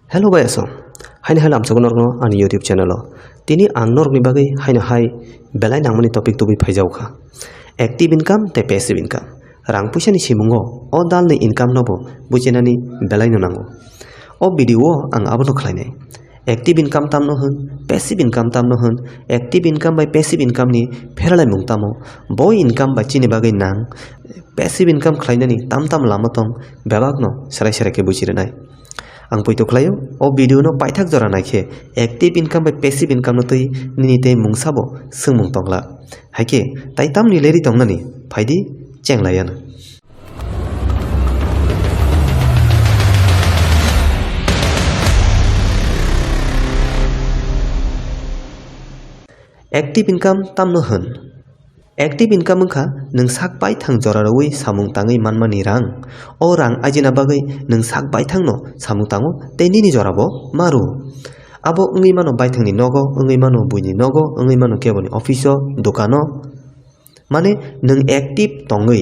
Hello guys, hain halam sagonor no ani YouTube channel o. Tini angnor ni bagai hain hai belai nangmani topic tubi phaijau kha. Active income te passive income. Rang puisa ni simungo o dal ni income no bo bujenani belai no nango. O video ang abono khlainai. Active income tam no hun, passive income tam no hun. Active income by passive income ni pheralai mung tamo. Boy income by chini bagai nang. Passive income khlainani tam lamatong bebak no sarai ke bujirenai. Ang poito klayo o video no paithak jora naikhe active income by passive income no tui nini te mungsabo sungmung tongla haike tai tam ni leri tongnani phaidi chenglayana active income tam no hun active income kha nung sak bai thang jorarawi samung tangai manmani rang o rang ajina bagai nung sak bai thang no samung tango te nini jorabo maru abo ngi mano bai thang ni nogo ngi mano buini nogo ngi mano keboni office dokano mane nung active tongai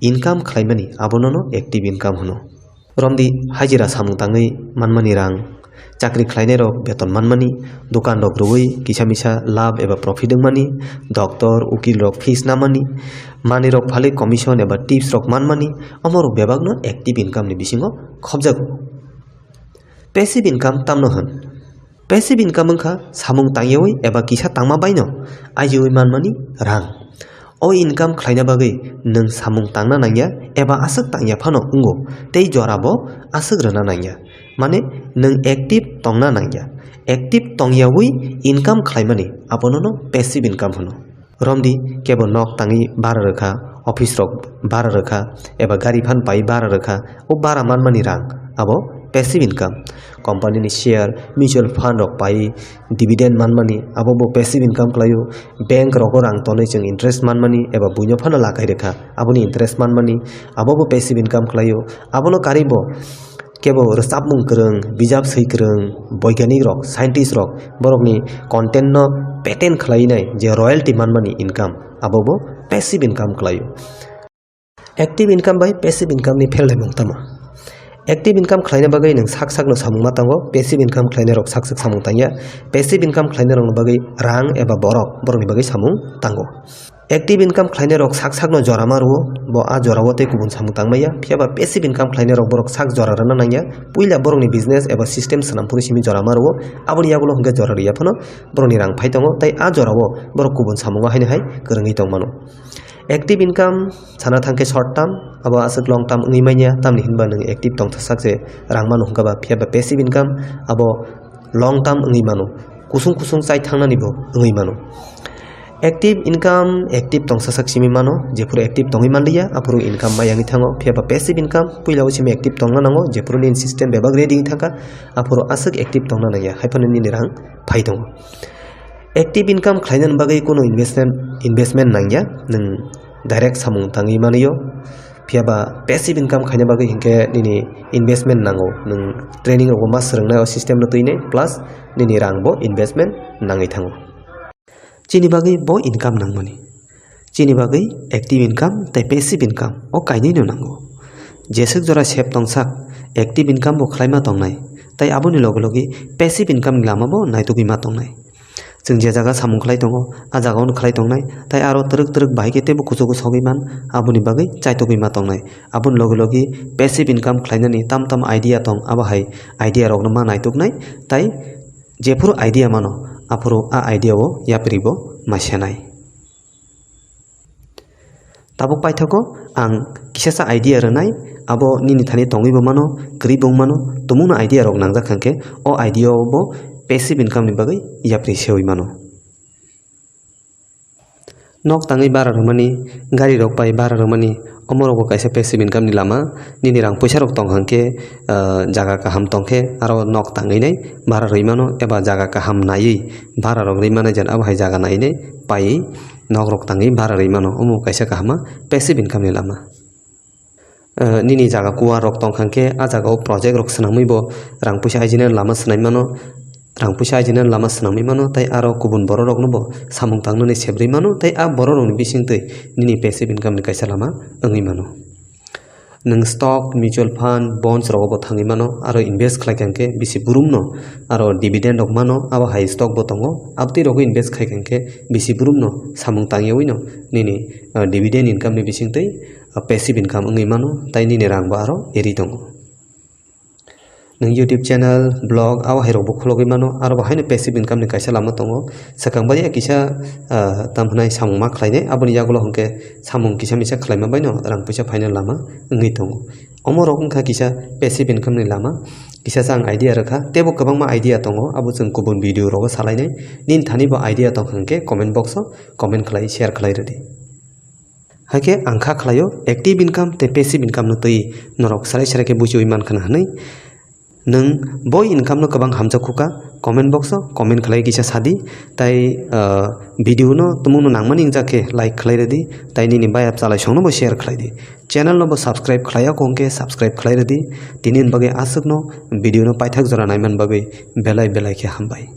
income khlaimani abono no active income hono romdi hajira samung tangai manmani rang চাকরি খাইনে rock বেতন মানমানি দোকান rock রুই কিসা Misa লাভ এবা profit মানি doctor উকিল rock ফিস না মানি মানি rock ফালে commission এবা টিপস রক মানমানি অমর বেবাগন অ্যাক্টিভ ইনকাম নি বিসিঙ্গ খবজাগো প্যাসিভ ইনকাম তামনো হন প্যাসিভ ইনকাম খা সামুং তাইয়েওই এবা কিসা তাংমা বাইনো আইজেওই মানমানি রাং o income khlaina bagai nung samung tangna nangya eba asuk tangya phano ungo tei jorabo asuk rana nangya mane nung active tongna nangya active tongyawi income khlaimani abono no passive income hono romdi kebo nok tangi bara rakha office rok bara rakha eba gari phan pai bara rakha o bara manmani rang abo passive income company ni share mutual fund rok pai dividend manmani abo bo passive income klayo bank rok rang tonai jeng interest manmani eba buino phana lakai rekha aboni interest manmani abo bo passive income klayo abono karibo kebo resapmung kereng bijab sei kereng boiganik rok scientist rok borok ni content no patent khlainai je royalty manmani income abo bo passive income klayo active income by passive income ni phelai mungtama active income khlaina bagai nang sak no samung matango passive income khlaina rok sak samung tanya passive income khlaina rok bagai rang eba borok ni bagai samung tango active income khlaina rok sak no jora maru bo a jora wote kubun samung tangmaya phiaba passive income khlaina rok borok sak jora rana nangya puila borok ni business eba system sanam puri simi jora maru aboni yagulo hingga jora riya phono borok ni rang phaitango tai a jora wo borok kubun samunga haine hai kerengi tongmano active income sana thangke short term abo asuk long term ngi manya tamni hinba nang active tong thak je rangmanu hungka ba phiaba passive income abo long term ngi manu kusung chai thangnani bo ngi manu active income active tong sasak simi mano jepuru active tongi manliya apuru income ma yangi thango phiaba passive income puila simi active tongna nango jepuru nin system bebag ready thaka apuru asuk active tongna nangya haipani ni rang phai tongo active income khlainan bagai kono investment nangya nang direct samung tangi maniyo phiaba passive income khaina bagai hinke nini investment nango nang training ro mas rangna system no tuine plus nini rangbo investment nangai thango chini bagai bo income nangmani chini bagai active income tai passive income o kaini no nango jesuk jora sep tongsak active income bo khlaima tongnai tai aboni logi passive income lama bo naitugi ma tongnai जों जे जागा सामुं खलाय दङ आ जागायावनो खलाय दंनाय ताय आरो तरक बाहायके तेबो कुसुगु सगैमान आबुनि बागै चाइतगै मा दंनाय आबुन लगे passive income खलायनानै ताम आइडिया दं आबाहाय आइडिया रगनो मा नायतुकनाय ताय जेफोर आइडिया मानो आफोरो आ आइडियाओ याप्रिबो मासेनाय ताबो पाइथाको आं किसासा idea रनाय abo nini thani tongibo mano kribong mano tomuna idea rok nangja khangke o idea bo passive income ni bagai yapri seoi mano nok tangai bara romani gari rok pai bara romani omoro ko kaisa passive income ni lama nini rang paisa rok tong hangke jaga kaham tongke aro nok tangai nei bara roi mano eba jaga kaham nai bara rok rei mane jan abo hai jaga nai nei pai nok rok tangai bara rei mano omo kaisa kahama passive income ni lama nini jaga kuwa rok tong khangke a jaga o project rok sanamui bo rang puisa ajina lama sanai mano rang puisa ajina lama sanamui mano tai aro kubun boro rok no bo samung tangno ni sebri mano tai a boro rok ni bising tei nini passive income ni kaisa lama angi mano नों stuck mutual fund bonds रगबो थांगि मानो आरो invest खालायखांखे बिसि बुरुमनो आरो dividend रग मानो आबो high stuck बो दंगो आबति रगो invest खालायखांखे बिसि बुरुमनो सामुं तांगियावैनो निनि डिविडेंड इनकाम नि बिसिंतै पैसिव इनकाम अंगै मानो ताइ निनि रांबो आरो एरि दंगो नों यूट्यूब चैनल ब्लग आव हायरबो खुलगै मानो आरो बाहायनो पैसिव इनकाम नि कायसा लामा दंगो सखांबाय किसा तामहनाय सामुं मा खालायनाय आबनि जागलो हंके सामुं किसा मिसा खालायमा बायनो रां पैसा फाइनल लामा अंगै दंगो अमर रखा किसा पैसिव इनकाम नि लामा किसा जां आइडिया रखा तेबो गोबां मा आइडिया दंगो आबो जों गुबुन भिडियो रगो सालायनाय निन थानिबो आइडिया दंखांके कमेन्ट बक्स कमेन्ट खालाय शेयर खालाय रेडी हाके आंखा खालायो एक्टिव इनकाम ते पैसिव इनकाम न तै नरक साराय सारायके बुजियो मान खाना हनै नों बय इनकाम न गोबां हामजाखुका कमेन्ट बक्स कमेन्ट खालाय किसा सादि ताइ भिडियो न तुमुनो नांमानि जाके लाइक खालाय रेडी ताइ निनि बायाप चालाय संनो बो शेयर खालाय दि चैनल न बो सब्सक्राइब खालाया कोंके सब्सक्राइब खालाय रेडी तिनिन बगे आसुक न भिडियो न पाइथाक जरा नायमान बगे बेलाय बेलाय के हामबाय।